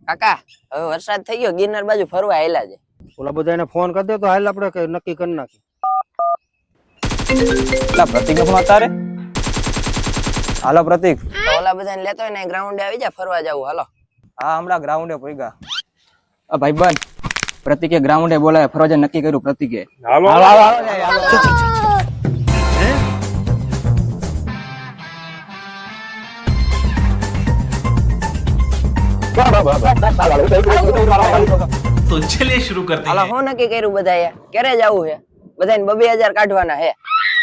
કાકા હવે વરસાદ થઈ ગયો, ગિરનાર બાજુ ફરવા આયેલા છે. ઓલા બધાને ફોન કરી દે તો હાલ આપણે કે નક્કી કરી નાખી. એટલા પ્રતિક નો ફોન અત્યારે. હાલો પ્રતિક. તો ઓલા બધાને લેતો હોય ને ગ્રાઉન્ડે આવી જા, ફરવા જાવું. હાલો. હા હમણાં ગ્રાઉન્ડે પોઈગા. ભાઈબંધ પ્રતિકે ગ્રાઉન્ડે બોલાવે ફરવા જવાનું નક્કી કર્યું. પ્રતિકે હાલો હાલો હાલો હાલો तो चलिए शुरू करते હાલો, हैं। હું નક્કી કર્યું બધાએ? ક્યારે જાવું છે? બધાને 2,000 કાઢવાના છે.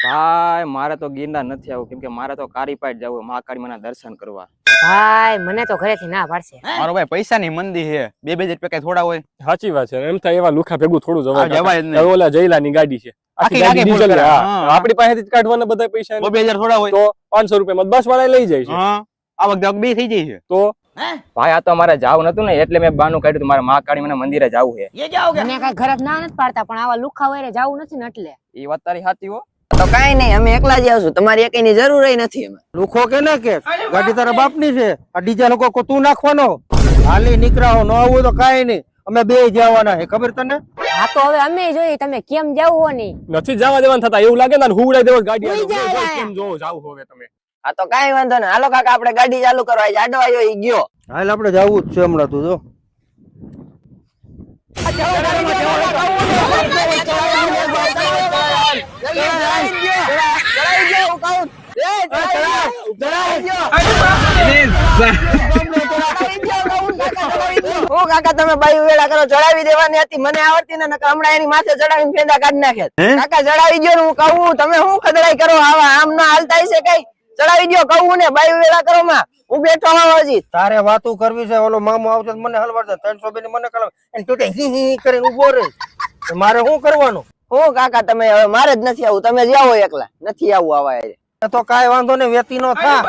ભાઈ મારે તો ગિરનાર નથી આવું, કેમ કે મારે તો કારીપાટ જવું, મહાકાળી માના દર્શન કરવા. ભાઈ મને તો ઘરેથી ના પાડશે. મારો ભાઈ પૈસાની મંદી છે, 2,000 રૂપિયા થોડા હોય. સાચી વાત છે. એમ થાય એવા લુખા ભેગું થોડું જવાય જ નહીં. જવાય. ઓલા જયલાની ગાડી છે, આખી ગાડી full ડીઝલ. કરે. હા, હા. આપણી પાસેથી જ કાઢવાના બધા પૈસા. 2,000 થોડા હોય તો 500 રૂપિયામાં બસ વાળા લઈ જાય છે. હા આ વખતે બે થઈ જાય છે. તો ભાઈ આ તો મારે જાવું નતું ને, એટલે મેં બાનું કાઢ્યું મારે મહાકાળી માના મંદિરે જાવું છે. મને કઈ ઘરે ના નથી પાડતા, પણ આવા લુખા વયરે જાવું નથી ને એટલે. એ વાત તારી સાચી હો. તો કાંઈ નહીં, અમે એકલા જ આવશું, તમારી એકઈની જરૂર નથી. અમે લુખો કે ના કે ગાડી તારા બાપની છે, આ ડીજા લોકો તું નાખવાનો. હાલી નીકળાવો, ન આવું તો કાંઈ નહીં, અમે બે જવાના છે, ખબર તને? હા તો હવે અમે જોઈએ તમે કેમ જાવું હો ની. નથી જવા દેવાનું થતા, એવું લાગે ને હુવડાઈ દેવા ગાડી. હુઈ જાય જો યાર. કેમ જો જાવ હવે તમે. હા તો કાંઈ વાંધો નહીં. હાલો કાકા, આપણે ગાડી ચાલુ કરવા. જાડો આવ્યો ઈ ગયો. હાલ આપણે જવું જ છે હમણાં, તું જો. ઓ કાકા, તમે બાયું વેળા કરો, ચડાવી દેવાની હતી, મને આવડતી ને, નકર હમણાં એની માથે ચડાવીને ફેંદા કાઢી નાખે. કાકા ચડાવી ગયો ને હું કહું, તમે શું ખદડાઈ કરો? આવા આમ ના હાલતા હશે કઈ? ચડાવી ગયો કહું ને, બાયું વેળા કરો માં હું બેઠો હોઉં હજી. તારે વાતું કરવી છે, ઓલો મામો આવશે તો મને હલવાડશે, 300 ની મને કલાવ અને તું હી હી કરીને ઉભો રહે. તો મારે શું કરવાનું? હું કાકા, તમે હવે મારે જ નથી આવું, તમે જાઓ એકલા. નથી આવું આવા. તો કાંઈ વાંધો ને, વેતી નો થા.